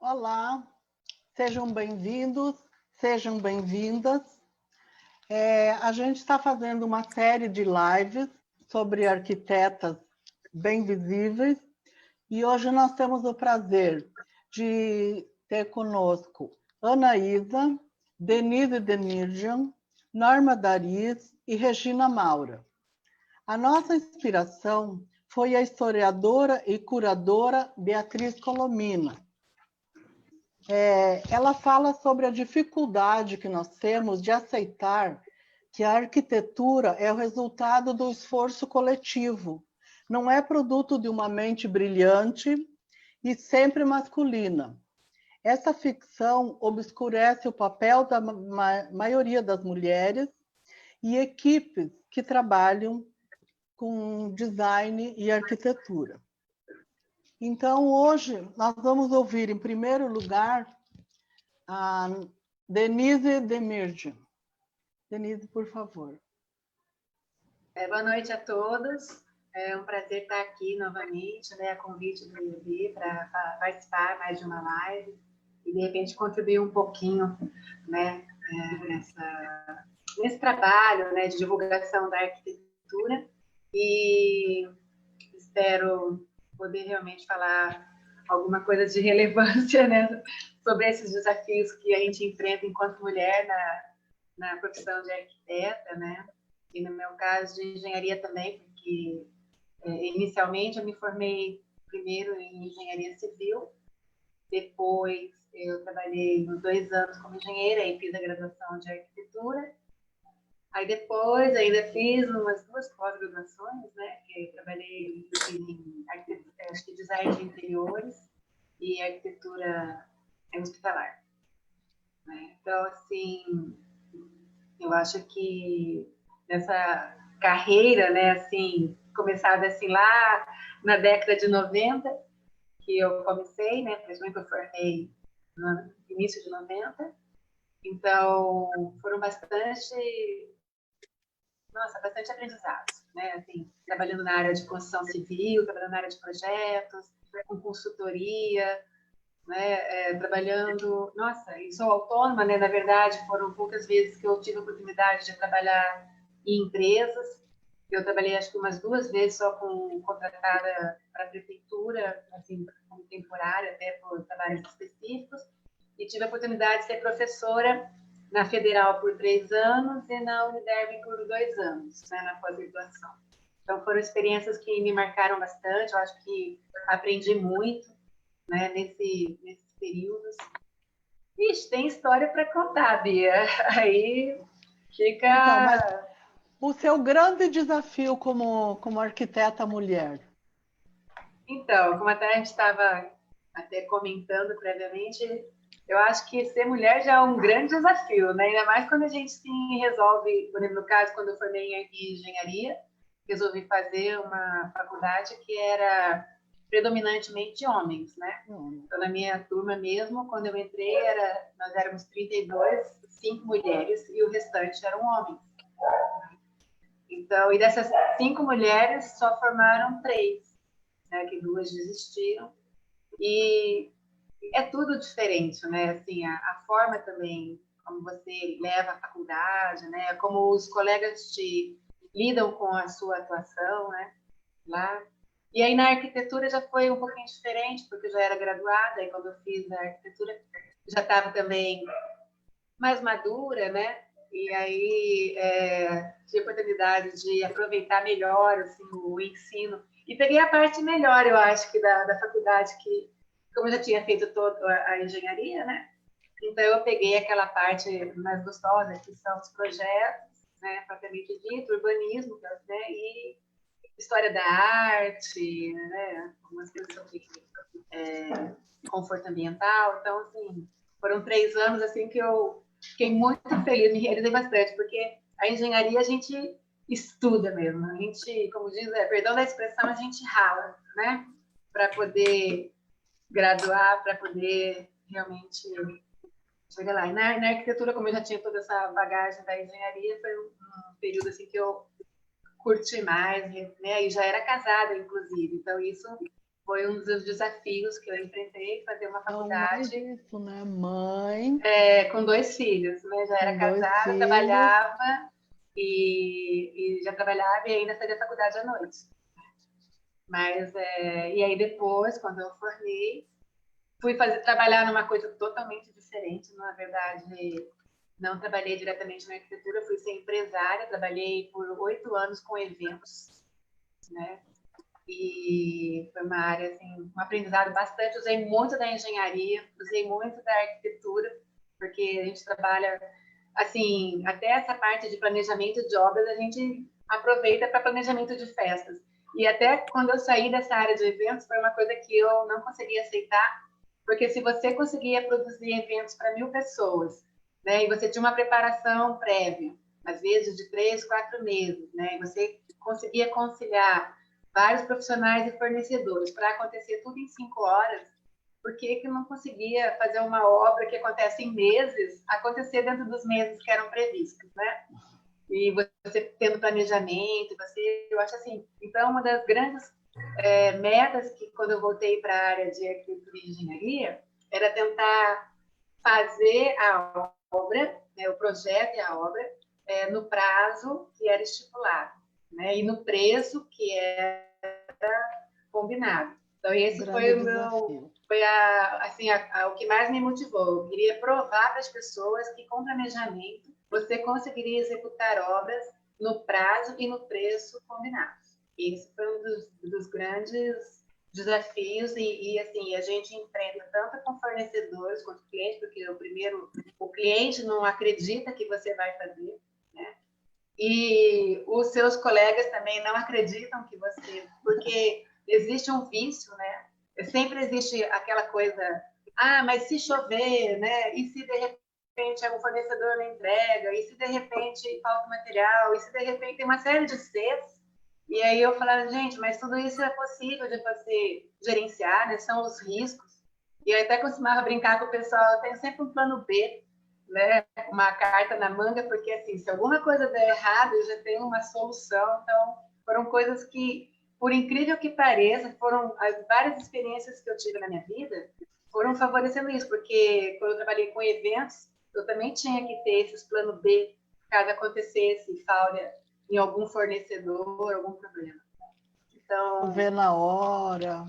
Olá, sejam bem-vindos, sejam bem-vindas. A gente está fazendo uma série de lives sobre arquitetas bem visíveis e hoje nós temos o prazer de ter conosco Ana Isa, Denise Demirjian, Norma Dariz e Regina Maura. A nossa inspiração foi a historiadora e curadora Beatriz Colomina. Ela fala sobre a dificuldade que nós temos de aceitar que a arquitetura é o resultado do esforço coletivo, não é produto de uma mente brilhante e sempre masculina. Essa ficção obscurece o papel da maioria das mulheres e equipes que trabalham com design e arquitetura. Então, hoje, nós vamos ouvir, em primeiro lugar, a Denise Demirjian. Denise, por favor. Boa noite a todos. É um prazer estar aqui novamente, a convite do IEB para participar mais de uma live e, de repente, contribuir um pouquinho nesse trabalho de divulgação da arquitetura. E espero poder realmente falar alguma coisa de relevância sobre esses desafios que a gente enfrenta enquanto mulher na profissão de arquiteta, e no meu caso de engenharia também, porque inicialmente eu me formei primeiro em engenharia civil, depois eu trabalhei uns 2 anos como engenheira e fiz a graduação de arquitetura. Aí depois ainda fiz umas 2 pós-graduações, que eu trabalhei em acho que design de interiores e arquitetura hospitalar. Então, assim, eu acho que nessa carreira, começada assim lá na década de 90, que eu comecei, principalmente que eu formei no início de 90, então foram bastante aprendizados, assim, trabalhando na área de construção civil, trabalhando na área de projetos, com consultoria, trabalhando, e sou autônoma, na verdade, foram poucas vezes que eu tive a oportunidade de trabalhar em empresas. Eu trabalhei, acho que umas 2 vezes só contratada para a prefeitura, assim, como temporária, até por trabalhos específicos, e tive a oportunidade de ser professora na Federal por 3 anos e na Uniderb por 2 anos, na pós-graduação. Então, foram experiências que me marcaram bastante, eu acho que aprendi muito, nesses períodos. Ixi, tem história para contar, Bia. Aí fica... Então, mas o seu grande desafio como arquiteta mulher? Então, como até a gente estava até comentando previamente, eu acho que ser mulher já é um grande desafio, ainda mais quando a gente se resolve, no caso, quando eu formei em engenharia, resolvi fazer uma faculdade que era predominantemente de homens, Então, na minha turma mesmo, quando eu entrei, nós éramos 32, 5 mulheres e o restante eram homens. Então, e dessas 5 mulheres, só formaram 3, que 2 desistiram. E é tudo diferente, Assim, a forma também como você leva a faculdade, como os colegas te lidam com a sua atuação, lá. E aí na arquitetura já foi um pouquinho diferente, porque eu já era graduada, e quando eu fiz a arquitetura já estava também mais madura, E aí tive a oportunidade de aproveitar melhor assim, o ensino. E peguei a parte melhor, eu acho, que da faculdade, que como eu já tinha feito toda a engenharia, Então eu peguei aquela parte mais gostosa, que são os projetos, propriamente dito, urbanismo, e história da arte, algumas coisas sobre conforto ambiental. Então, assim, foram 3 anos assim que eu fiquei muito feliz, me realizei bastante, porque a engenharia a gente estuda mesmo, a gente, como diz, perdão da expressão, a gente rala, para poder graduar, para poder realmente chegar lá. E na arquitetura, como eu já tinha toda essa bagagem da engenharia, foi um período assim que eu curti mais, E já era casada, inclusive, então isso foi um dos desafios que eu enfrentei, fazer uma Então, mais faculdade isso, né? Mãe, com 2 filhos, né? Já era com dois casada, filhos. trabalhava e já trabalhava e ainda fazia faculdade à noite. Mas, e aí depois, quando eu formei, fui trabalhar numa coisa totalmente diferente. Na verdade, não trabalhei diretamente na arquitetura, fui ser empresária, trabalhei por 8 anos com eventos, né? E foi uma área, assim, um aprendizado bastante. Usei muito da engenharia, usei muito da arquitetura, porque a gente trabalha, assim, até essa parte de planejamento de obras, a gente aproveita para planejamento de festas. E até quando eu saí dessa área de eventos, foi uma coisa que eu não conseguia aceitar, porque se você conseguia produzir eventos para 1.000 pessoas, né, e você tinha uma preparação prévia, às vezes de 3, 4 meses, né, e você conseguia conciliar vários profissionais e fornecedores para acontecer tudo em 5 horas, por que não conseguia fazer uma obra que acontece em meses, acontecer dentro dos meses que eram previstos, né? E você tendo planejamento, eu acho assim, então uma das grandes metas que quando eu voltei para a área de arquitetura e engenharia era tentar fazer a obra, né, o projeto e a obra, no prazo que era estipulado, né, e no preço que era combinado. Então, esse Grande foi o meu, desafio. foi assim, o que mais me motivou. Eu queria provar para as pessoas que com planejamento você conseguiria executar obras no prazo e no preço combinados. Esse foi um dos grandes desafios assim, a gente enfrenta tanto com fornecedores quanto clientes, porque o cliente não acredita que você vai fazer, né? E os seus colegas também não acreditam que você, porque existe um vício, né? Sempre existe aquela coisa, mas se chover, né? E se de repente o fornecedor não entrega? E se de repente falta material? E se de repente tem uma série de Cs? E aí eu falava, gente, mas tudo isso é possível de você gerenciar, né? São os riscos. E eu até costumava brincar com o pessoal, eu tenho sempre um plano B, né? Uma carta na manga, porque assim, se alguma coisa der errado, eu já tenho uma solução. Então, foram coisas que, por incrível que pareça, foram as várias experiências que eu tive na minha vida, foram favorecendo isso, porque quando eu trabalhei com eventos, eu também tinha que ter esses plano B, caso acontecesse falha em algum fornecedor, algum problema. Então, Ver na hora.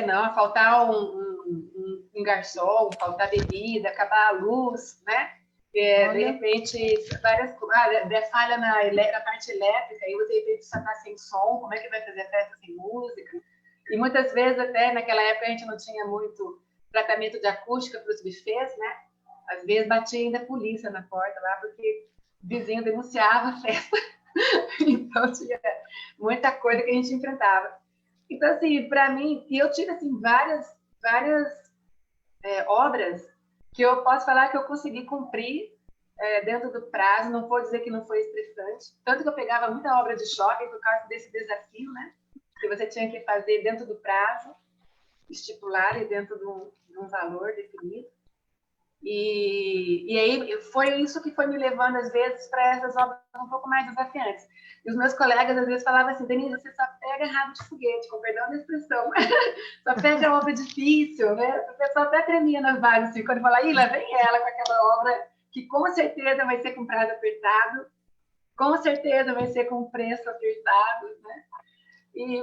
não, faltar um garçom, faltar bebida, acabar a luz, né? De Olha, repente, várias falha na parte elétrica, e você de repente só está sem som, como é que vai fazer a festa sem música? E muitas vezes, até naquela época, a gente não tinha muito tratamento de acústica para os buffets, né? Às vezes batia ainda a polícia na porta lá, porque o vizinho denunciava a festa. Então tinha muita coisa que a gente enfrentava. Então, assim, para mim, e eu tive assim, várias obras que eu posso falar que eu consegui cumprir dentro do prazo, não vou dizer que não foi estressante. Tanto que eu pegava muita obra de shopping por causa desse desafio, né? Que você tinha que fazer dentro do prazo estipulado e dentro de um valor definido. E aí foi isso que foi me levando, às vezes, para essas obras um pouco mais desafiantes. E os meus colegas, às vezes, falavam assim, Denise, você só pega rabo de foguete, com perdão da expressão, só pega obra difícil, né? O pessoal até tremia nas vagas, assim, quando fala, lá vem ela com aquela obra que com certeza vai ser com prazo apertado, com certeza vai ser com preço apertado, né?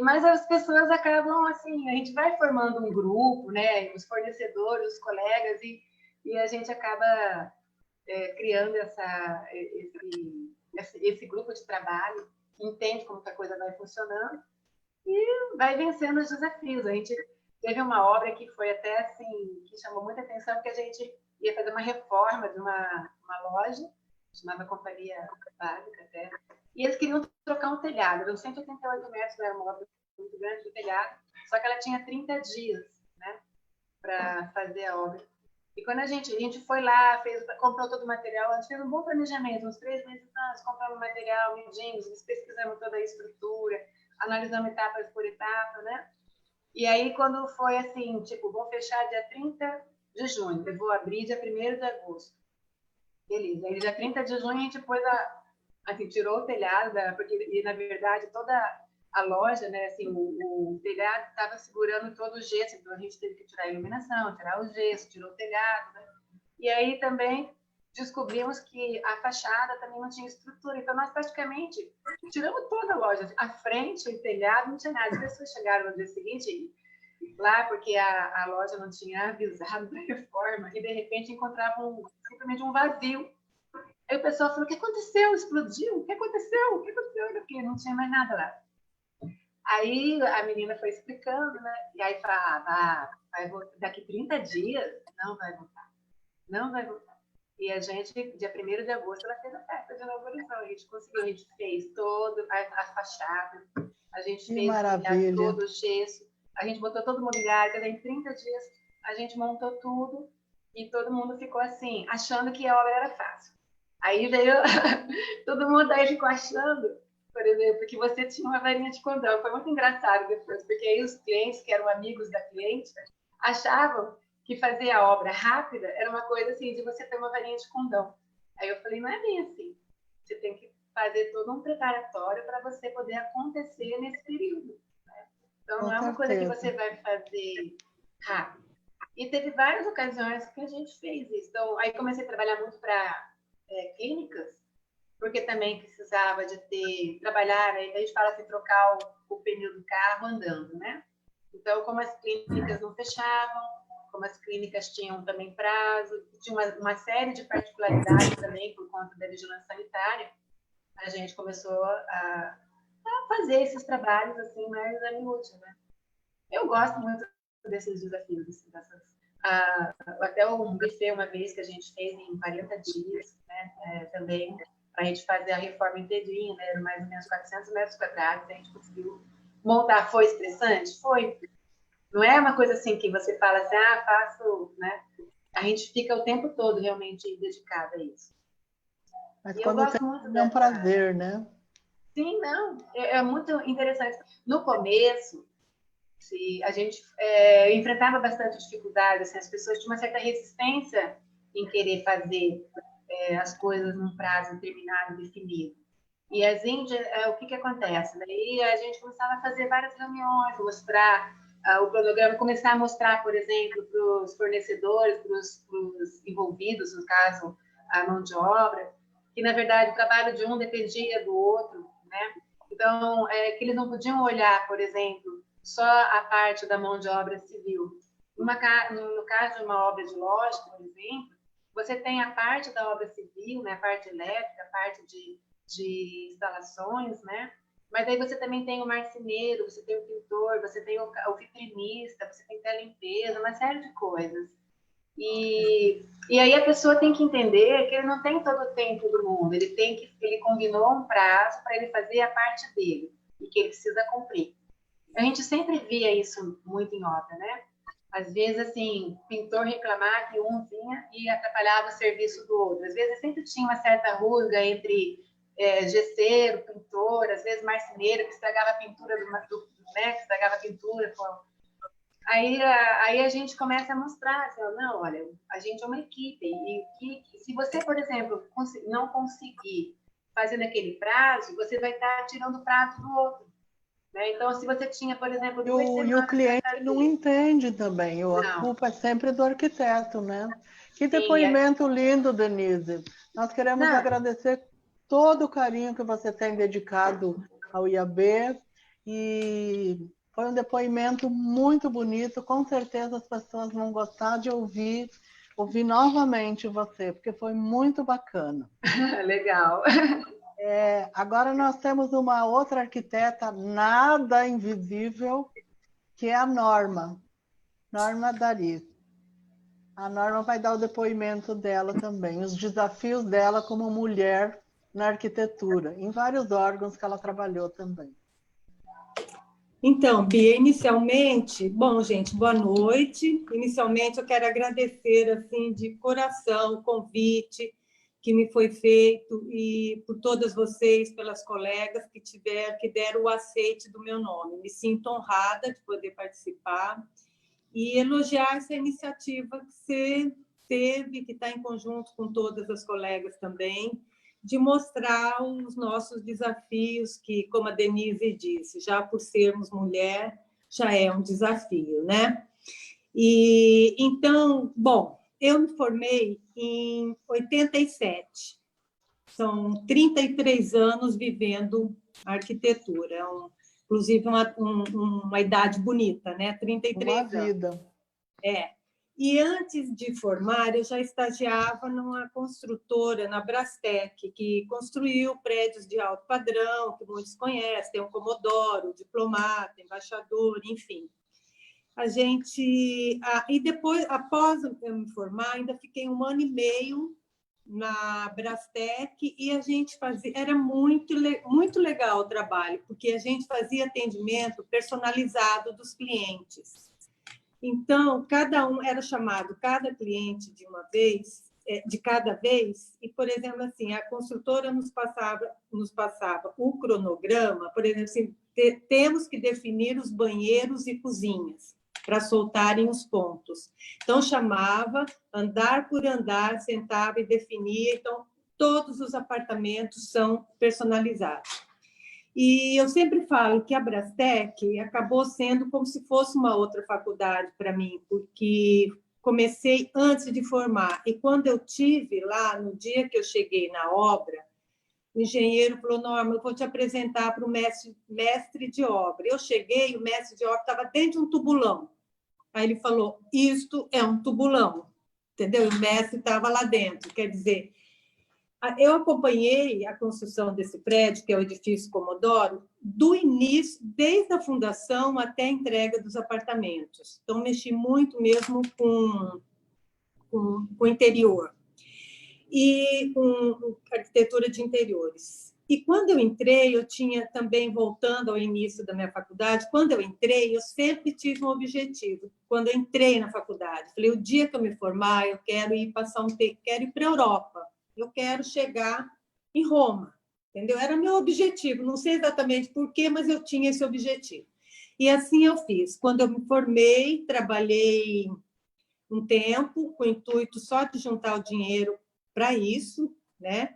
Mas as pessoas acabam, assim, a gente vai formando um grupo, né? Os fornecedores, os colegas, e a gente acaba criando esse grupo de trabalho que entende como que a coisa vai funcionando e vai vencendo os desafios. A gente teve uma obra que foi até assim, que chamou muita atenção, porque a gente ia fazer uma reforma de uma loja, chamava Companhia Básica até, e eles queriam trocar um telhado, eram 188 metros, era uma obra muito grande do telhado, só que ela tinha 30 dias, né, para fazer a obra. E quando a gente foi lá, comprou todo o material, a gente fez um bom planejamento, uns 3 meses antes, compramos material, medimos, pesquisamos toda a estrutura, analisamos etapas por etapa, né? E aí, quando foi assim, tipo, vou fechar dia 30 de junho, eu vou abrir dia 1º de agosto. Beleza. Aí, dia 30 de junho, a gente pôs assim, tirou o telhado, porque, na verdade, a loja, né, assim, o telhado estava segurando todo o gesso, então a gente teve que tirar a iluminação, tirar o gesso, tirou o telhado, né? E aí também descobrimos que a fachada também não tinha estrutura, então nós praticamente tiramos toda a loja, a frente, o telhado, não tinha nada. As pessoas chegaram no dia seguinte lá porque a loja não tinha avisado da reforma e de repente encontravam simplesmente um vazio. Aí o pessoal falou: o que aconteceu? Explodiu? O que aconteceu? O que aconteceu? Porque não tinha mais nada lá. Aí a menina foi explicando, né? E aí falava: vai voltar daqui 30 dias? Não vai voltar. Não vai voltar. E a gente, dia 1º de agosto, ela fez a festa de inauguração. A gente conseguiu, a gente fez toda a fachada, a gente Que fez o telhado maravilha. todo, o gesso, a gente botou todo o mobiliário, em 30 dias a gente montou tudo e todo mundo ficou assim, achando que a obra era fácil. Aí veio, todo mundo aí ficou achando, por exemplo, que você tinha uma varinha de condão. Foi muito engraçado depois, porque aí os clientes, que eram amigos da cliente, achavam que fazer a obra rápida era uma coisa assim, de você ter uma varinha de condão. Aí eu falei, não é bem assim. Você tem que fazer todo um preparatório para você poder acontecer nesse período. Né? Então, Com não é uma coisa que certeza. você vai fazer rápido. E teve várias ocasiões que a gente fez isso. Então, aí comecei a trabalhar muito para clínicas, porque também precisava de trabalhar, aí a gente fala assim, trocar o pneu do carro andando, né? Então, como as clínicas não fechavam, como as clínicas tinham também prazo, tinha uma série de particularidades também por conta da vigilância sanitária, a gente começou a fazer esses trabalhos assim mais a miúde, né? Eu gosto muito desses desafios, até um buffet uma vez que a gente fez em 40 dias, né? Também para a gente fazer a reforma inteirinha, né? Era mais ou menos 400 metros quadrados, a gente conseguiu montar. Foi estressante? Foi. Não é uma coisa assim que você fala assim, faço, né? A gente fica o tempo todo realmente dedicado a isso. Mas E eu quando gosto muito tem, é um dessa... prazer, né? Sim, não, é muito interessante. No começo, a gente enfrentava bastante dificuldade, assim, as pessoas tinham uma certa resistência em querer fazer as coisas num prazo determinado, definido. E as índias, o que acontece? Daí a gente começava a fazer várias reuniões, mostrar o cronograma, começar a mostrar, por exemplo, para os fornecedores, para os envolvidos, no caso, a mão de obra, que, na verdade, o trabalho de um dependia do outro, né? Então, que eles não podiam olhar, por exemplo, só a parte da mão de obra civil. No caso de uma obra de loja, por exemplo, você tem a parte da obra civil, né, a parte elétrica, a parte de instalações, né? Mas aí você também tem o marceneiro, você tem o pintor, você tem o vitrinista, você tem a limpeza, uma série de coisas. E aí a pessoa tem que entender que ele não tem todo o tempo do mundo, ele combinou um prazo para ele fazer a parte dele e que ele precisa cumprir. A gente sempre via isso muito em obra, né? Às vezes, assim, pintor reclamar que um vinha e atrapalhava o serviço do outro. Às vezes sempre tinha uma certa rusga entre gesseiro, pintor, às vezes marceneiro, que estragava a pintura né? Que estragava a pintura. Aí a gente começa a mostrar, assim, não, olha, a gente é uma equipe. E se você, por exemplo, não conseguir fazer naquele prazo, você vai estar tirando o prazo do outro. Né? Então, se você tinha, por exemplo, 2 E o semanas para cliente não fazer... entende também, a Não, culpa é sempre do arquiteto, né? Que sim, depoimento lindo, Denise. Nós queremos não, agradecer todo o carinho que você tem dedicado ao IAB e foi um depoimento muito bonito. Com certeza as pessoas vão gostar de ouvir novamente você, porque foi muito bacana. legal. Agora nós temos uma outra arquiteta nada invisível, que é a Norma Dari. A Norma vai dar o depoimento dela também, os desafios dela como mulher na arquitetura, em vários órgãos que ela trabalhou também. Então, Bia, inicialmente, bom, gente, boa noite. Inicialmente, eu quero agradecer, assim, de coração o convite que me foi feito e por todas vocês, pelas colegas que deram o aceite do meu nome. Me sinto honrada de poder participar e elogiar essa iniciativa que você teve, que está em conjunto com todas as colegas também, de mostrar os nossos desafios, que, como a Denise disse, já por sermos mulher, já é um desafio, né? E então, bom, eu me formei em 87. São 33 anos vivendo arquitetura. Inclusive, uma idade bonita, né? 33 Uma vida. anos. E antes de formar, eu já estagiava numa construtora, na Brastec, que construiu prédios de alto padrão, que muitos conhecem, tem o Comodoro, o Diplomata, Embaixador, enfim. E depois, após eu me formar, ainda fiquei 1 ano e meio na Brastec, e a gente fazia, era muito legal o trabalho, porque a gente fazia atendimento personalizado dos clientes. Então, cada um era chamado, cada cliente de uma vez, de cada vez, e, por exemplo, assim, a construtora nos passava o cronograma, por exemplo, assim, temos que definir os banheiros e cozinhas para soltarem os pontos. Então, chamava, andar por andar, sentava e definia. Então, todos os apartamentos são personalizados. E eu sempre falo que a Brastec acabou sendo como se fosse uma outra faculdade para mim, porque comecei antes de formar. E quando eu tive lá, no dia que eu cheguei na obra, o engenheiro falou: Norma, eu vou te apresentar para o mestre de obra. Eu cheguei, o mestre de obra estava dentro de um tubulão. Aí ele falou: isto é um tubulão, entendeu? E o mestre estava lá dentro. Quer dizer, eu acompanhei a construção desse prédio, que é o edifício Comodoro, do início, desde a fundação até a entrega dos apartamentos. Então, mexi muito mesmo com o interior e com arquitetura de interiores. E quando eu entrei, eu tinha também, voltando ao início da minha faculdade, quando eu entrei, eu sempre tive um objetivo. Quando eu entrei na faculdade, falei: o dia que eu me formar, eu quero ir passar um tempo, quero ir para a Europa. Eu quero chegar em Roma, entendeu? Era meu objetivo, não sei exatamente por quê, mas eu tinha esse objetivo. E assim eu fiz. Quando eu me formei, trabalhei um tempo com o intuito só de juntar o dinheiro para isso, né?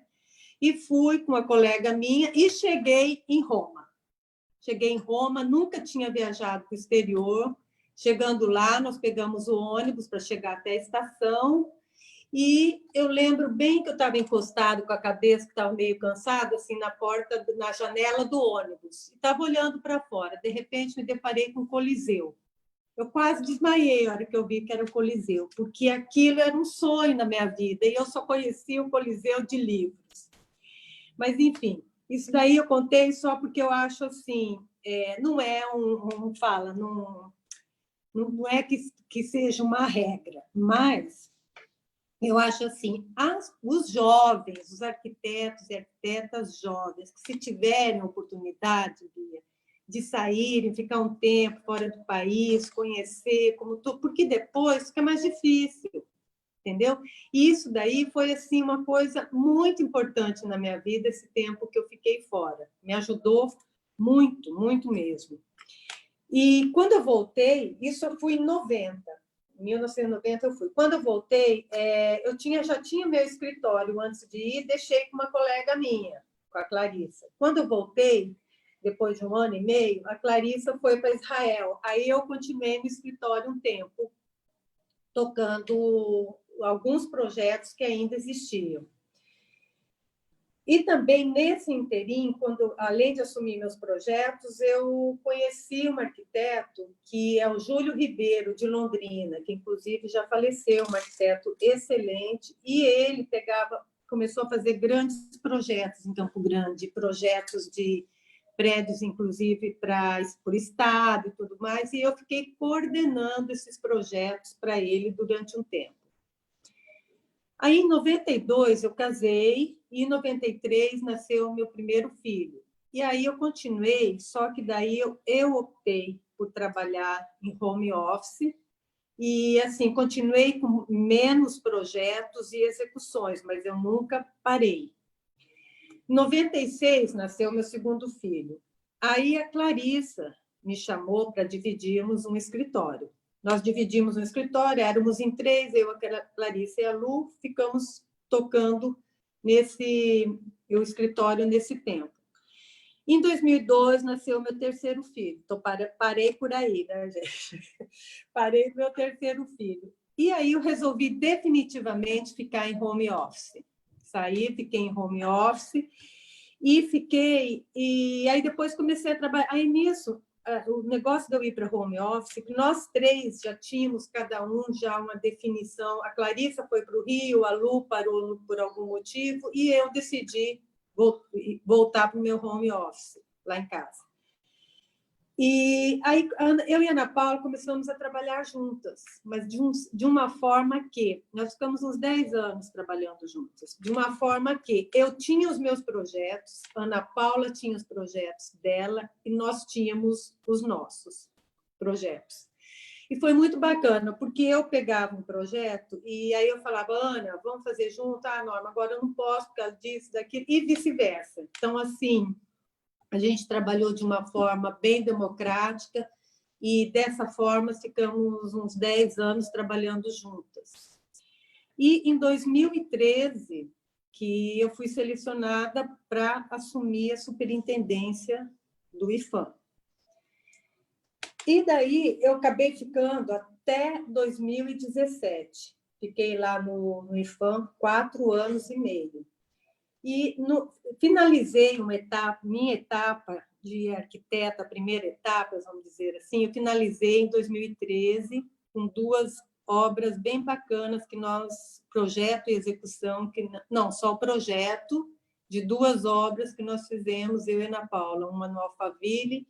E fui com uma colega minha e cheguei em Roma. Cheguei em Roma, nunca tinha viajado para o exterior. Chegando lá, nós pegamos o ônibus para chegar até a estação. E eu lembro bem que eu estava encostado com a cabeça, que estava meio cansada, assim, na porta, na janela do ônibus. Estava olhando para fora. De repente, me deparei com o Coliseu. Eu quase desmaiei na hora que eu vi que era o Coliseu, porque aquilo era um sonho na minha vida, e eu só conhecia o Coliseu de livros. Mas, enfim, isso daí eu contei só porque eu acho assim, não é não é que seja uma regra, mas eu acho assim, os jovens, os arquitetos e arquitetas jovens, que se tiverem oportunidade de saírem, ficar um tempo fora do país, conhecer, porque depois fica mais difícil, entendeu? E isso daí foi assim uma coisa muito importante na minha vida, esse tempo que eu fiquei fora. Me ajudou muito, muito mesmo. E quando eu voltei, isso eu fui em 90. Em 1990 eu fui. Quando eu voltei, eu já tinha meu escritório antes de ir, deixei com uma colega minha, com a Clarissa. Quando eu voltei, depois de 1 ano e meio, a Clarissa foi para Israel. Aí eu continuei no escritório um tempo, tocando alguns projetos que ainda existiam. E também, nesse interim, além de assumir meus projetos, eu conheci um arquiteto, que é o Júlio Ribeiro, de Londrina, que, inclusive, já faleceu, um arquiteto excelente, e ele começou a fazer grandes projetos em Campo Grande, projetos de prédios, inclusive, por estado e tudo mais, e eu fiquei coordenando esses projetos para ele durante um tempo. Aí, em 92, eu casei, e em 93 nasceu o meu primeiro filho. E aí eu continuei, só que daí eu optei por trabalhar em home office, e assim, continuei com menos projetos e execuções, mas eu nunca parei. Em 96, nasceu meu segundo filho. Aí a Clarissa me chamou para dividirmos um escritório. Nós dividimos um escritório, éramos em 3, eu, a Clarissa e a Lu, ficamos tocando o escritório nesse tempo. Em 2002, nasceu meu terceiro filho. Então, parei por aí, né, gente? Parei meu terceiro filho. E aí eu resolvi definitivamente ficar em home office. Saí, fiquei em home office e aí depois comecei a trabalhar. Aí nisso, o negócio de eu ir para home office, nós três já tínhamos cada um já uma definição. A Clarissa foi para o Rio, a Lu parou por algum motivo e eu decidi voltar para o meu home office lá em casa. E aí eu e a Ana Paula começamos a trabalhar juntas, mas de uma forma que nós ficamos uns 10 anos trabalhando juntas, de uma forma que eu tinha os meus projetos, a Ana Paula tinha os projetos dela e nós tínhamos os nossos projetos. E foi muito bacana, porque eu pegava um projeto e aí eu falava, Ana, vamos fazer junto? Ah, Norma, agora eu não posso por causa disso, daquilo, e vice-versa. Então, assim, a gente trabalhou de uma forma bem democrática e, dessa forma, ficamos uns 10 anos trabalhando juntas. E, em 2013, que eu fui selecionada para assumir a superintendência do IFAM. E daí eu acabei ficando até 2017. Fiquei lá no IFAM 4 anos e meio. E finalizei minha etapa de arquiteta, a primeira etapa, vamos dizer assim, eu finalizei em 2013 com 2 obras bem bacanas que nós, projeto e execução, não, só o projeto de 2 obras que nós fizemos, eu e Ana Paula, uma no Alphaville.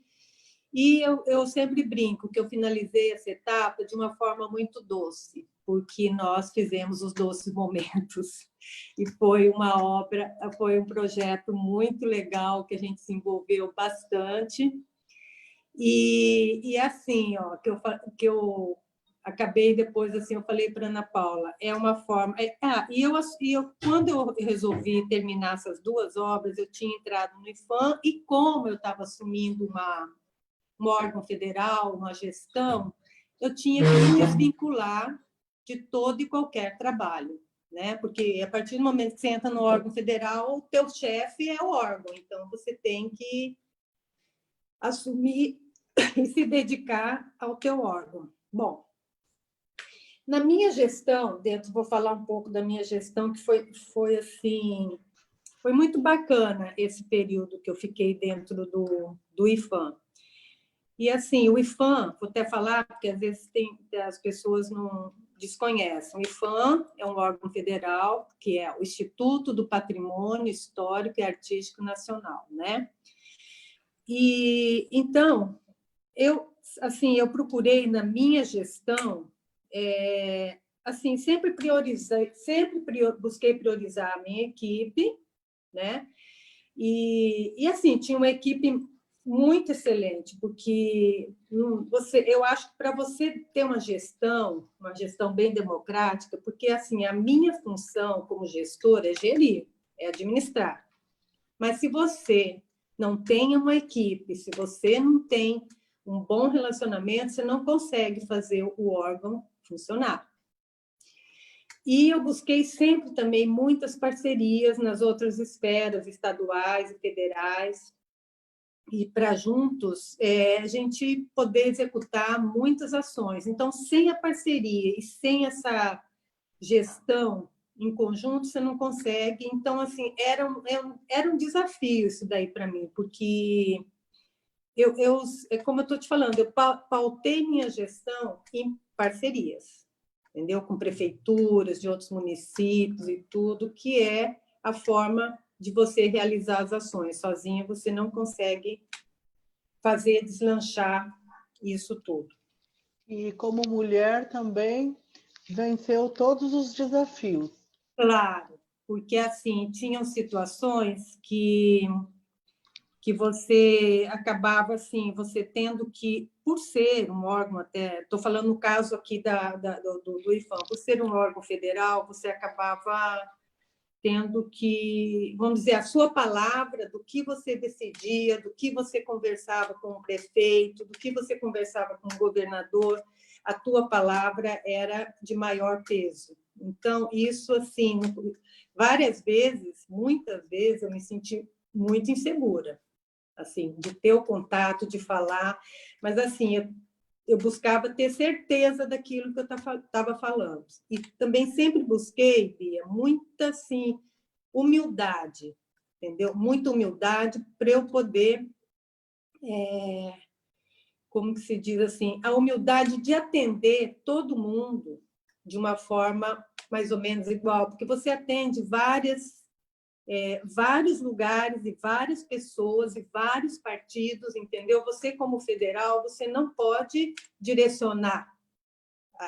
E eu sempre brinco que eu finalizei essa etapa de uma forma muito doce, porque nós fizemos os doces momentos. E foi uma obra, foi um projeto muito legal, que a gente se envolveu bastante. E assim, ó, que eu acabei depois, assim, eu falei para a Ana Paula, é uma forma... quando eu resolvi terminar essas 2 obras, eu tinha entrado no IFAM, e como eu estava assumindo um órgão federal, uma gestão, eu tinha que me desvincular de todo e qualquer trabalho, né? Porque a partir do momento que você entra no órgão federal, o teu chefe é o órgão, então você tem que assumir e se dedicar ao teu órgão. Bom, na minha gestão, vou falar um pouco da minha gestão, que foi assim, foi muito bacana esse período que eu fiquei dentro do IFAM. E, assim, o IFAM, vou até falar, porque às vezes as pessoas não desconhecem. O IFAM é um órgão federal, que é o Instituto do Patrimônio Histórico e Artístico Nacional, né? E, então, eu procurei, na minha gestão, assim, sempre busquei priorizar a minha equipe, né? E assim, tinha uma equipe muito excelente, porque eu acho que para você ter uma gestão bem democrática, porque assim, a minha função como gestora é gerir, é administrar. Mas se você não tem uma equipe, se você não tem um bom relacionamento, você não consegue fazer o órgão funcionar. E eu busquei sempre também muitas parcerias nas outras esferas, estaduais e federais, e para juntos a gente poder executar muitas ações. Então, sem a parceria e sem essa gestão em conjunto, você não consegue. Então, assim, era um desafio isso daí para mim, porque como eu estou te falando, eu pautei minha gestão em parcerias, entendeu? Com prefeituras de outros municípios e tudo, que é a forma de você realizar as ações. Sozinha você não consegue deslanchar isso tudo. E como mulher também venceu todos os desafios. Claro, porque assim, tinham situações que você acabava assim, você tendo que, por ser um órgão, até estou falando no caso aqui do IFAM, por ser um órgão federal, você acabava tendo que, vamos dizer, a sua palavra, do que você decidia, do que você conversava com o prefeito, do que você conversava com o governador, a tua palavra era de maior peso. Então, isso, assim, várias vezes, muitas vezes, eu me senti muito insegura, assim, de ter o contato, de falar, mas, assim, eu buscava ter certeza daquilo que eu estava falando. E também sempre busquei, Bia, muita, assim, humildade, entendeu? Muita humildade para eu poder, como que se diz assim, a humildade de atender todo mundo de uma forma mais ou menos igual, porque você atende vários lugares e várias pessoas e vários partidos, entendeu? Você, como federal, você não pode direcionar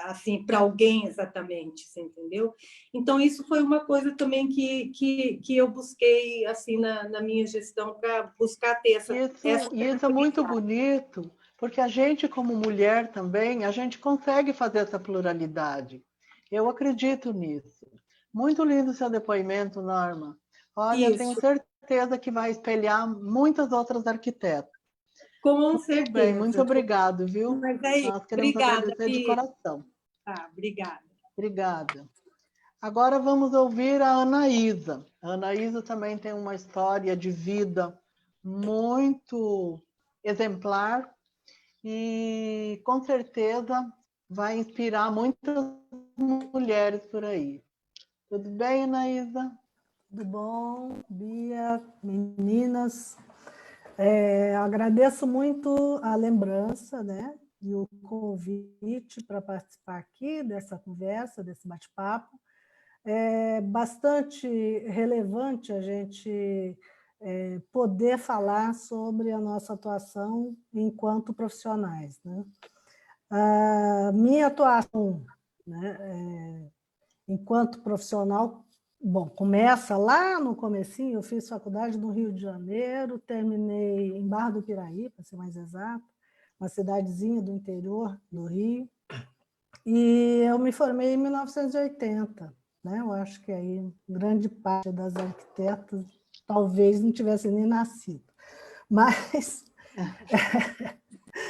assim para alguém exatamente, você entendeu? Então, isso foi uma coisa também que eu busquei assim na minha gestão, para buscar ter essa Isso é muito bonito, porque a gente, como mulher também, a gente consegue fazer essa pluralidade. Eu acredito nisso. Muito lindo o seu depoimento, Norma. Olha, tenho Isso, certeza que vai espelhar muitas outras arquitetas. com Muito bem, muito certeza. obrigado, viu? Mas é isso. Nós queremos Obrigada, agradecer de Bia. coração. Tá, obrigada. Obrigada. Agora vamos ouvir a Anaísa. A Anaísa também tem uma história de vida muito exemplar e com certeza vai inspirar muitas mulheres por aí. Tudo bem, Anaísa? Tudo bom, Bia, meninas? Agradeço muito a lembrança, né, e o convite para participar aqui dessa conversa, desse bate-papo. É bastante relevante a gente poder falar sobre a nossa atuação enquanto profissionais, né? A minha atuação, né, enquanto profissional, bom, começa lá no comecinho, eu fiz faculdade no Rio de Janeiro, terminei em Barra do Piraí, para ser mais exato, uma cidadezinha do interior do Rio, e eu me formei em 1980, né? Eu acho que aí grande parte das arquitetas talvez não tivesse nem nascido, mas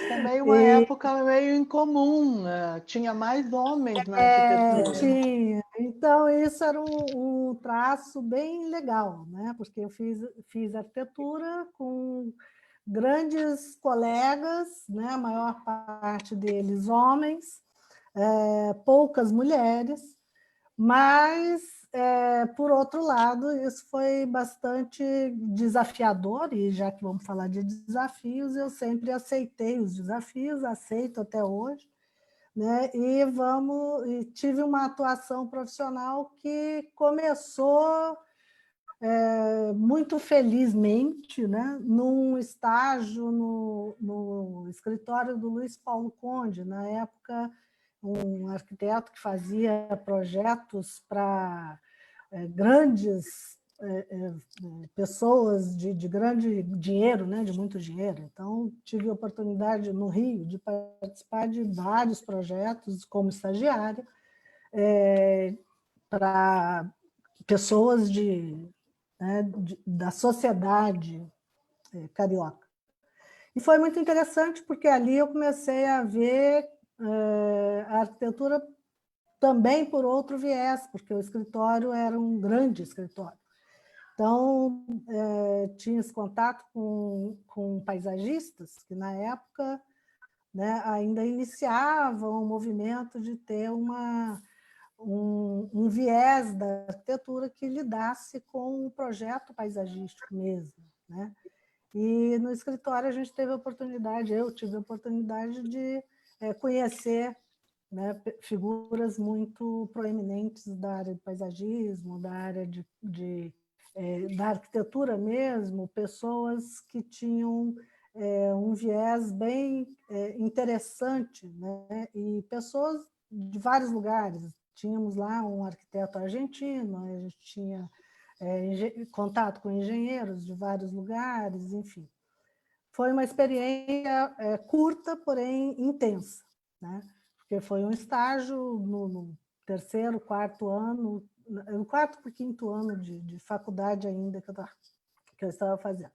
Também uma época meio incomum, né? Tinha mais homens na arquitetura. tinha. Então, isso era um traço bem legal, né? Porque eu fiz arquitetura com grandes colegas, né? A maior parte deles homens, poucas mulheres, mas, por outro lado, isso foi bastante desafiador, e já que vamos falar de desafios, eu sempre aceitei os desafios, aceito até hoje, né? E tive uma atuação profissional que começou muito felizmente, né? Num estágio no escritório do Luiz Paulo Conde, na época um arquiteto que fazia projetos para grandes pessoas de grande dinheiro, né, de muito dinheiro. Então, tive a oportunidade no Rio de participar de vários projetos como estagiária para pessoas da sociedade carioca. E foi muito interessante, porque ali eu comecei a ver a arquitetura também por outro viés, porque o escritório era um grande escritório. Então, tinha esse contato com paisagistas, que na época, né, ainda iniciavam o movimento de ter um viés da arquitetura que lidasse com o projeto paisagístico mesmo, né? E no escritório a gente teve a oportunidade, eu tive a oportunidade de conhecer, né, figuras muito proeminentes da área de paisagismo, da área da arquitetura mesmo, pessoas que tinham um viés bem interessante, né? E pessoas de vários lugares. Tínhamos lá um arquiteto argentino, a gente tinha contato com engenheiros de vários lugares, enfim. Foi uma experiência curta, porém intensa, né? Porque foi um estágio no terceiro, quarto ano, no quarto para o quinto ano de faculdade ainda que eu estava fazendo.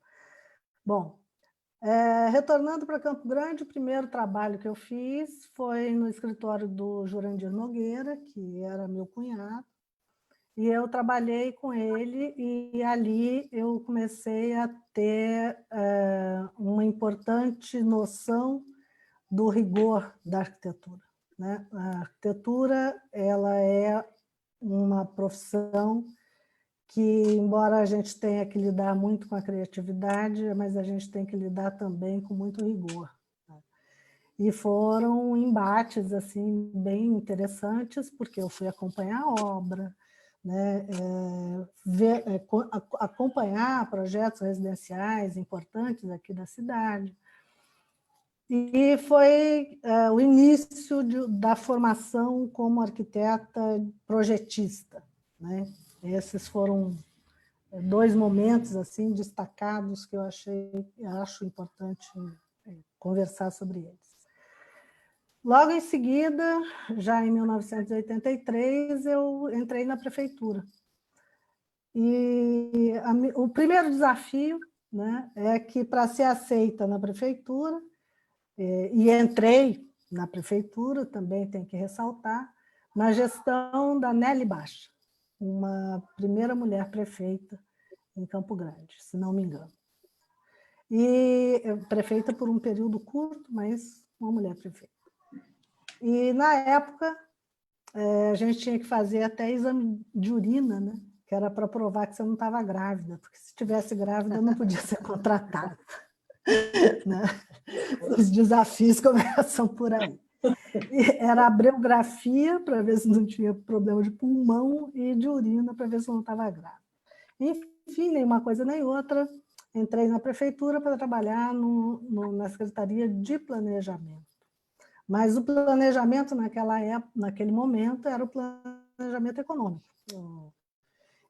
Bom, Retornando para Campo Grande, o primeiro trabalho que eu fiz foi no escritório do Jurandir Nogueira, que era meu cunhado, e eu trabalhei com ele, e ali eu comecei a ter uma importante noção do rigor da arquitetura, né? A arquitetura, ela é uma profissão que, embora a gente tenha que lidar muito com a criatividade, mas a gente tem que lidar também com muito rigor. E foram embates assim, bem interessantes, porque eu fui acompanhar a obra, né? Acompanhar projetos residenciais importantes aqui da cidade. E foi o início da formação como arquiteta projetista, né? Esses foram 2 momentos assim destacados que eu acho importante conversar sobre eles. Logo em seguida, já em 1983, eu entrei na prefeitura. E o primeiro desafio, né, é que, para ser aceita na prefeitura, e entrei na prefeitura, também tem que ressaltar, na gestão da Nelly Baixa, uma primeira mulher prefeita em Campo Grande, se não me engano. E prefeita por um período curto, mas uma mulher prefeita. E, na época, a gente tinha que fazer até exame de urina, né? Que era para provar que você não estava grávida, porque se estivesse grávida não podia ser contratada. Né? Os desafios começam por aí. Era a breugrafia, para ver se não tinha problema de pulmão, e de urina, para ver se não estava grávida. Enfim, nem uma coisa nem outra, entrei na prefeitura para trabalhar na Secretaria de Planejamento. Mas o planejamento naquele momento era o planejamento econômico.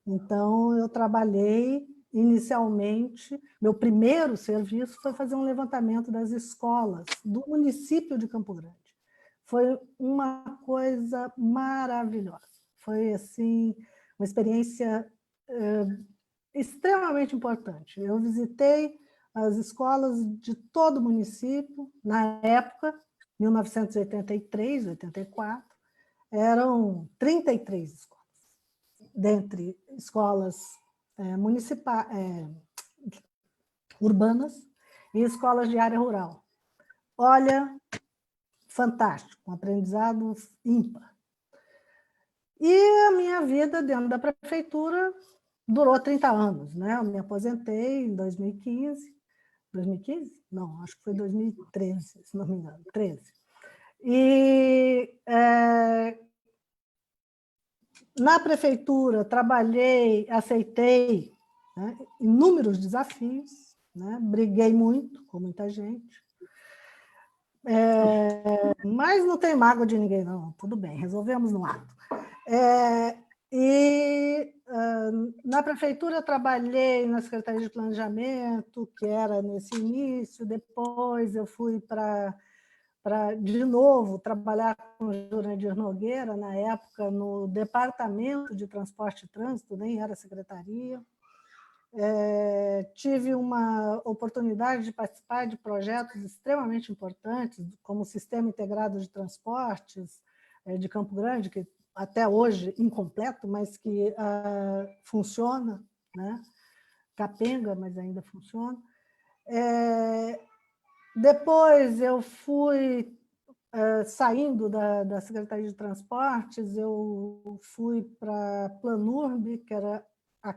Então, eu trabalhei inicialmente, meu primeiro serviço foi fazer um levantamento das escolas do município de Campo Grande. Foi uma coisa maravilhosa. Foi, assim, uma experiência extremamente importante. Eu visitei as escolas de todo o município, na época, 1983, 84, eram 33 escolas, dentre escolas municipais, urbanas e escolas de área rural. Olha, fantástico, um aprendizado ímpar. E a minha vida dentro da prefeitura durou 30 anos, né? Eu me aposentei em 2015. 2015? Não, acho que foi 2013, se não me engano, 13. E na prefeitura trabalhei, aceitei, né, inúmeros desafios, né? Briguei muito com muita gente, mas não tem mágoa de ninguém, não. Tudo bem, resolvemos no ato. Na prefeitura eu trabalhei na Secretaria de Planejamento, que era nesse início, depois eu fui para de novo, trabalhar com o Jurandir Nogueira, na época, no Departamento de Transporte e Trânsito, nem era secretaria. Tive uma oportunidade de participar de projetos extremamente importantes, como o Sistema Integrado de Transportes de Campo Grande, que até hoje incompleto, mas que funciona, né? Capenga, mas ainda funciona. Depois eu fui, saindo da Secretaria de Transportes, eu fui para a Planurb, que era a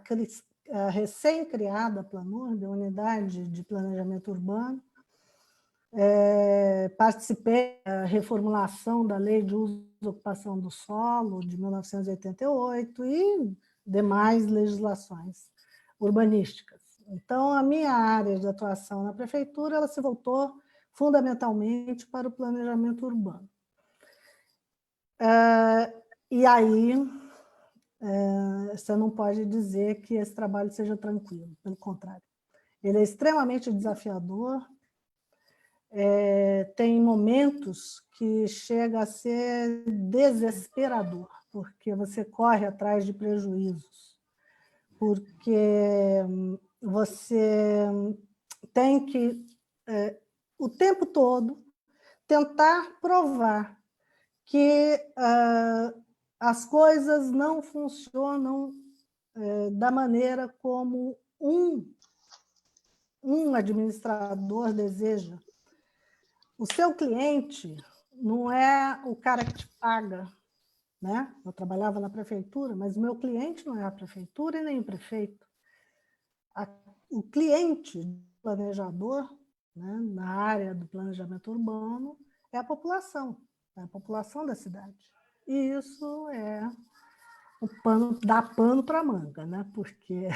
recém-criada Planurb, a Unidade de Planejamento Urbano. Participei da reformulação da Lei de Uso e Ocupação do Solo, de 1988, e demais legislações urbanísticas. Então, a minha área de atuação na prefeitura ela se voltou fundamentalmente para o planejamento urbano. E aí, você não pode dizer que esse trabalho seja tranquilo, pelo contrário. Ele é extremamente desafiador, tem momentos que chega a ser desesperador, porque você corre atrás de prejuízos, porque você tem que o tempo todo, tentar provar que as coisas não funcionam da maneira como um administrador deseja. O seu cliente não é o cara que te paga, né? Eu trabalhava na prefeitura, mas o meu cliente não é a prefeitura e nem o prefeito. O cliente, o planejador, né, na área do planejamento urbano, é a população da cidade. E isso dá pano para manga, né? Porque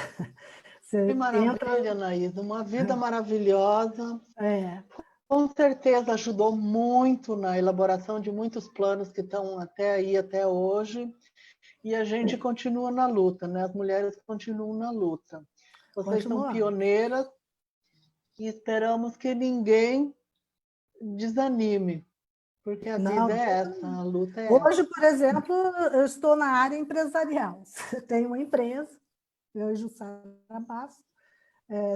você Que maravilha, entra... Anaísa, uma vida maravilhosa. É, Com certeza ajudou muito na elaboração de muitos planos que estão até aí, até hoje. E a gente continua na luta, né? As mulheres continuam na luta. Vocês são continuando. pioneiras e esperamos que ninguém desanime, porque a vida é essa, a luta é Hoje, essa. por exemplo, eu estou na área empresarial. Tenho uma empresa, eu e Jussara Basso,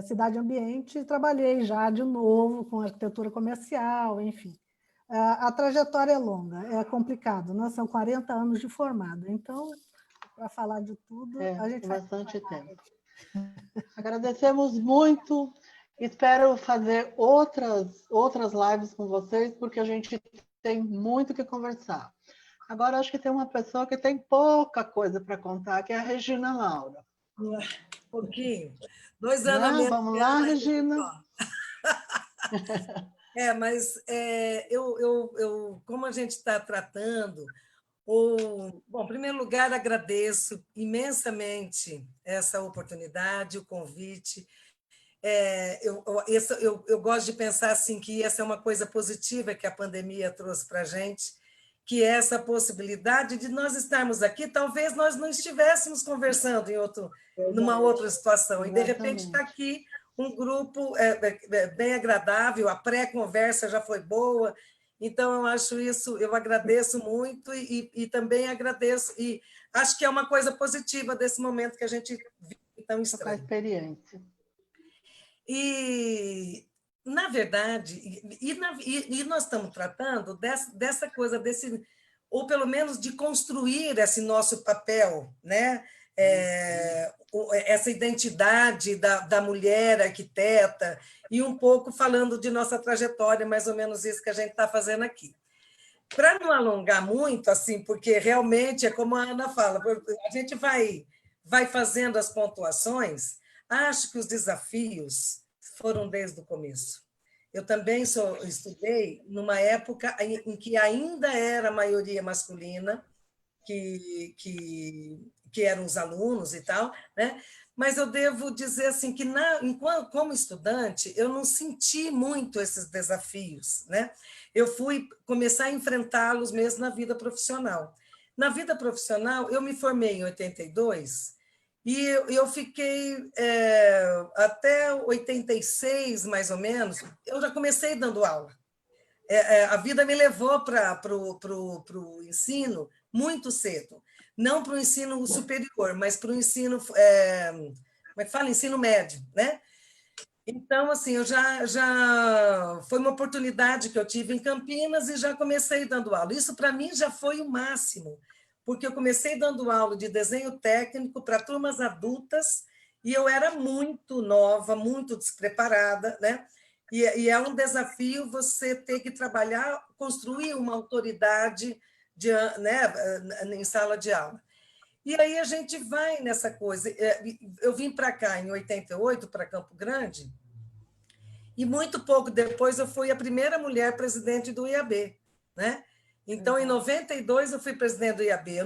Cidade Ambiente, e trabalhei já de novo com arquitetura comercial, enfim. A trajetória é longa, é complicado, né? São 40 anos de formada, então, para falar de tudo, a gente vai... bastante tempo. Agradecemos muito, espero fazer outras lives com vocês, porque a gente tem muito o que conversar. Agora, acho que tem uma pessoa que tem pouca coisa para contar, que é a Regina Laura. Pouquinho. 2 anos a menos. Vamos lá, Regina. Mas como a gente está tratando, bom, em primeiro lugar, agradeço imensamente essa oportunidade, o convite. Eu gosto de pensar assim, que essa é uma coisa positiva que a pandemia trouxe para a gente, que é essa possibilidade de nós estarmos aqui, talvez nós não estivéssemos conversando numa outra situação, e de repente está aqui um grupo bem agradável, a pré-conversa já foi boa, então eu acho isso, eu agradeço muito e também agradeço, e acho que é uma coisa positiva desse momento que a gente vive tão estranho. A experiência. E, na verdade, nós estamos tratando dessa coisa, ou pelo menos de construir esse nosso papel, né? Essa identidade da mulher arquiteta, e um pouco falando de nossa trajetória, mais ou menos isso que a gente está fazendo aqui. Para não alongar muito, assim, porque realmente é como a Ana fala, a gente vai fazendo as pontuações. Acho que os desafios foram desde o começo. Eu também estudei numa época em que ainda era a maioria masculina, que eram os alunos e tal, né? Mas eu devo dizer assim que, como estudante, eu não senti muito esses desafios, né? Eu fui começar a enfrentá-los mesmo na vida profissional. Na vida profissional, eu me formei em 82 e eu fiquei até 86, mais ou menos, eu já comecei dando aula. A vida me levou para o ensino muito cedo. Não para o ensino superior, mas para o ensino, como é que fala? Ensino médio, né? Então, assim, foi uma oportunidade que eu tive em Campinas e já comecei dando aula. Isso, para mim, já foi o máximo, porque eu comecei dando aula de desenho técnico para turmas adultas e eu era muito nova, muito despreparada, né? E é um desafio você ter que trabalhar, construir uma autoridade né, em sala de aula. E aí a gente vai nessa coisa. Eu vim para cá em 88, para Campo Grande, e muito pouco depois eu fui a primeira mulher presidente do IAB, né? Então, em 92, eu fui presidente do IAB.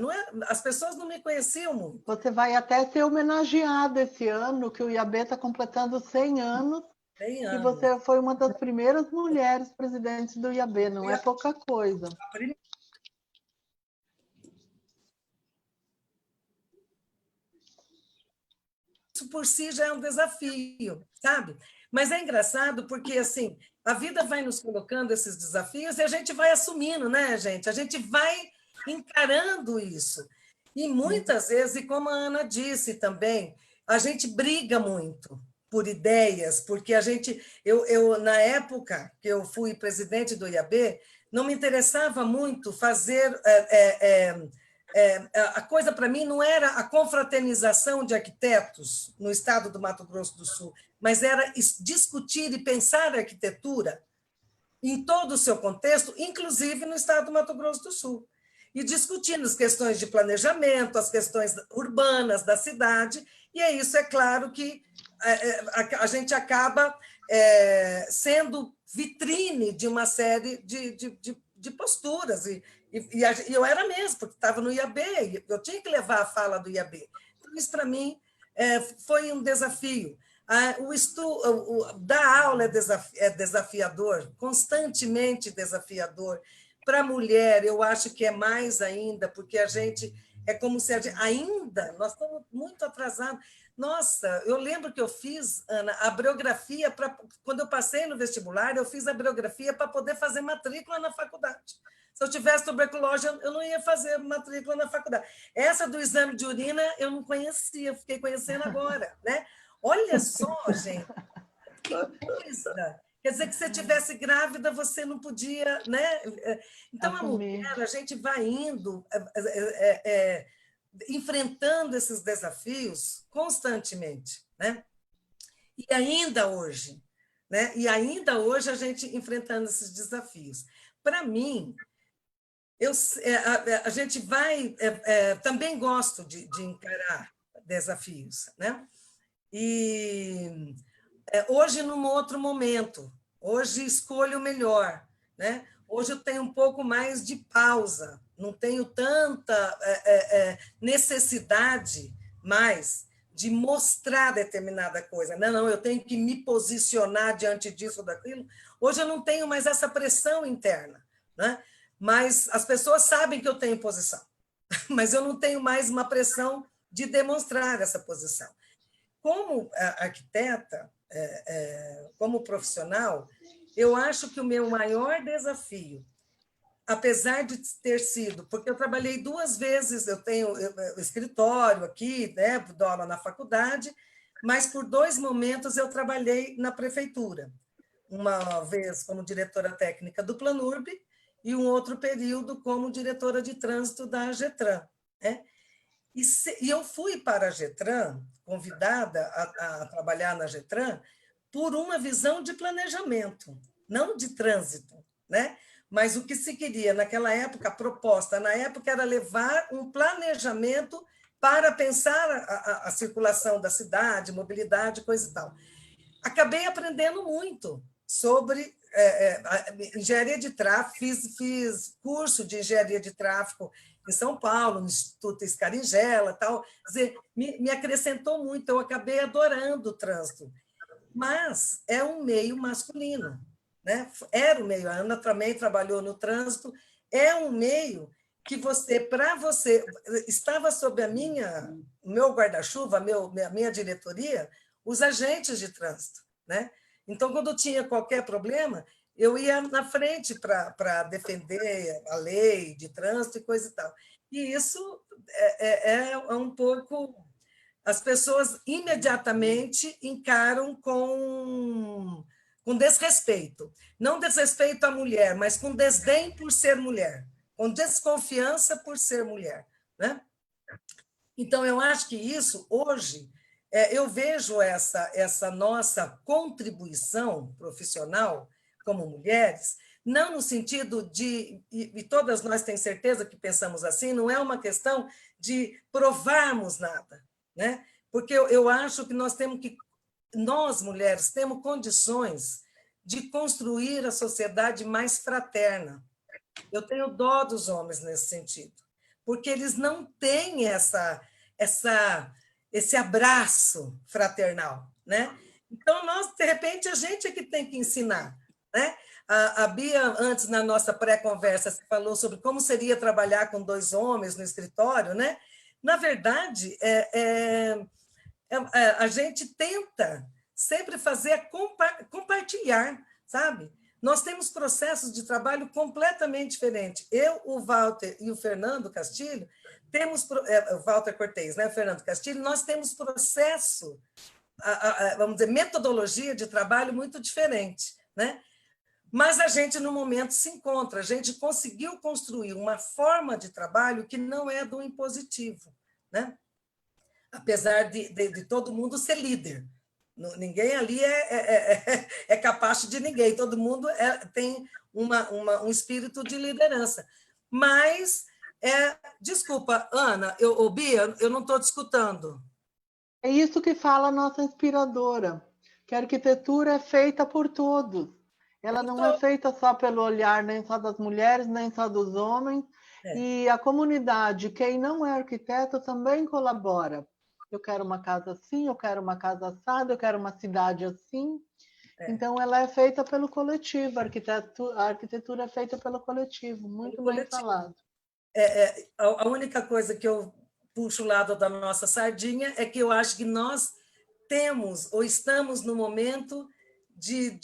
As pessoas não me conheciam muito. Você vai até ser homenageada esse ano, que o IAB está completando 100 anos. 100 anos. E você foi uma das primeiras mulheres presidentes do IAB, não é pouca coisa. Isso por si já é um desafio, sabe? Mas é engraçado porque, assim, a vida vai nos colocando esses desafios e a gente vai assumindo, né, gente? A gente vai encarando isso. E muitas vezes, e como a Ana disse também, a gente briga muito, por ideias, porque na época que eu fui presidente do IAB, não me interessava muito fazer... a coisa para mim não era a confraternização de arquitetos no estado do Mato Grosso do Sul, mas era discutir e pensar a arquitetura em todo o seu contexto, inclusive no estado do Mato Grosso do Sul, e discutindo as questões de planejamento, as questões urbanas da cidade, e é isso, é claro que a gente acaba sendo vitrine de uma série de posturas, e eu era mesmo, porque estava no IAB, eu tinha que levar a fala do IAB. Então, isso, para mim, foi um desafio. Dar aula é desafiador, constantemente desafiador. Para a mulher, eu acho que é mais ainda, porque a gente é como se nós estamos muito atrasados. Nossa, eu lembro que eu fiz, Ana, a biografia, quando eu passei no vestibular, eu fiz a biografia para poder fazer matrícula na faculdade. Se eu tivesse tuberculose, eu não ia fazer matrícula na faculdade. Essa do exame de urina, eu não conhecia, fiquei conhecendo agora, né? Olha só, gente, que coisa! Quer dizer que se você estivesse grávida, você não podia, né? Então, a mulher, a gente vai indo, enfrentando esses desafios constantemente, né? E ainda hoje, né? E ainda hoje a gente enfrentando esses desafios. Para mim, a gente vai... também gosto de encarar desafios, né? E hoje, num outro momento, hoje escolho melhor, né? Hoje eu tenho um pouco mais de pausa, não tenho tanta necessidade mais de mostrar determinada coisa. Não, eu tenho que me posicionar diante disso ou daquilo. Hoje eu não tenho mais essa pressão interna, né? Mas as pessoas sabem que eu tenho posição, mas eu não tenho mais uma pressão de demonstrar essa posição. Como arquiteta, como profissional, eu acho que o meu maior desafio, apesar de ter sido, porque eu trabalhei 2 vezes, eu tenho escritório aqui, né, dou aula na faculdade, mas por 2 momentos eu trabalhei na prefeitura. Uma vez como diretora técnica do Planurb e um outro período como diretora de trânsito da Getran, né? E eu fui para a Getran, convidada a trabalhar na Getran, por uma visão de planejamento, não de trânsito, né? Mas o que se queria naquela época, a proposta na época era levar um planejamento para pensar a circulação da cidade, mobilidade, coisa e tal. Acabei aprendendo muito sobre engenharia de tráfego, fiz curso de engenharia de tráfego em São Paulo, no Instituto Scaringella, tal. Quer dizer, me acrescentou muito, eu acabei adorando o trânsito. Mas é um meio masculino, né? Era um meio, a Ana também trabalhou no trânsito, é um meio que para você, estava sob o meu guarda-chuva, a minha diretoria, os agentes de trânsito, né? Então, quando tinha qualquer problema, eu ia na frente para defender a lei de trânsito e coisa e tal. E isso é um pouco... As pessoas imediatamente encaram com desrespeito. Não desrespeito à mulher, mas com desdém por ser mulher, com desconfiança por ser mulher, né? Então, eu acho que isso, hoje, eu vejo essa nossa contribuição profissional como mulheres, não no sentido de, e todas nós temos certeza que pensamos assim, não é uma questão de provarmos nada, né? Porque eu acho que nós, mulheres, temos condições de construir a sociedade mais fraterna. Eu tenho dó dos homens nesse sentido, porque eles não têm esse abraço fraternal, né? Então, de repente, a gente é que tem que ensinar, né? A Bia, antes, na nossa pré-conversa, falou sobre como seria trabalhar com 2 homens no escritório, né? Na verdade, a gente tenta sempre compartilhar, sabe? Nós temos processos de trabalho completamente diferentes. Eu, o Walter e o Fernando Castilho, o Walter Cortez, né? O Fernando Castilho, nós temos processo vamos dizer, metodologia de trabalho muito diferente, né? Mas a gente, no momento, se encontra, a gente conseguiu construir uma forma de trabalho que não é do impositivo, né? Apesar de todo mundo ser líder. Ninguém ali é capaz de ninguém, todo mundo tem um espírito de liderança. Mas, desculpa, Ana, Bia, eu não estou te escutando. É isso que fala a nossa inspiradora, que a arquitetura é feita por todos. Ela não é feita só pelo olhar, nem só das mulheres, nem só dos homens. E a comunidade, quem não é arquiteto, também colabora. Eu quero uma casa assim, eu quero uma casa assada, eu quero uma cidade assim. Então, ela é feita pelo coletivo, a arquitetura é feita pelo coletivo, muito bem falado. A única coisa que eu puxo o lado da nossa sardinha é que eu acho que nós temos ou estamos no momento de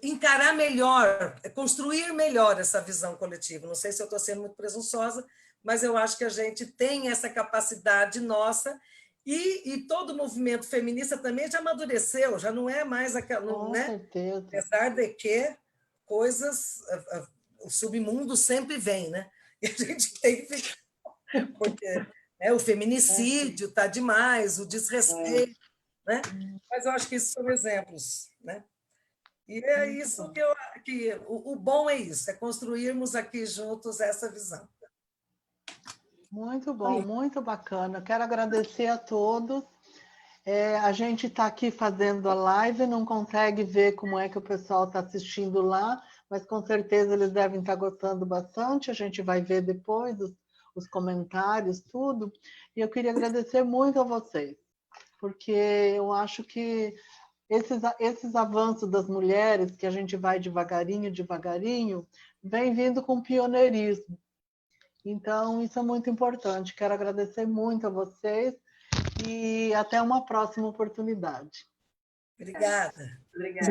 encarar melhor, construir melhor essa visão coletiva. Não sei se eu estou sendo muito presunçosa, mas eu acho que a gente tem essa capacidade nossa e todo o movimento feminista também já amadureceu, já não é mais aquela... Com né? certeza. Apesar de que coisas... O submundo sempre vem, né? E a gente tem que... Porque o feminicídio está demais, o desrespeito, né? Mas eu acho que esses são exemplos, né? E é muito isso bom. O bom é isso, é construirmos aqui juntos essa visão. Muito bom, muito bacana. Quero agradecer a todos. A gente está aqui fazendo a live, não consegue ver como é que o pessoal está assistindo lá, mas com certeza eles devem estar gostando bastante. A gente vai ver depois os comentários, tudo. E eu queria agradecer muito a vocês, porque eu acho que esses avanços das mulheres, que a gente vai devagarinho, devagarinho, vem vindo com pioneirismo. Então, isso é muito importante. Quero agradecer muito a vocês e até uma próxima oportunidade. Obrigada. Obrigada.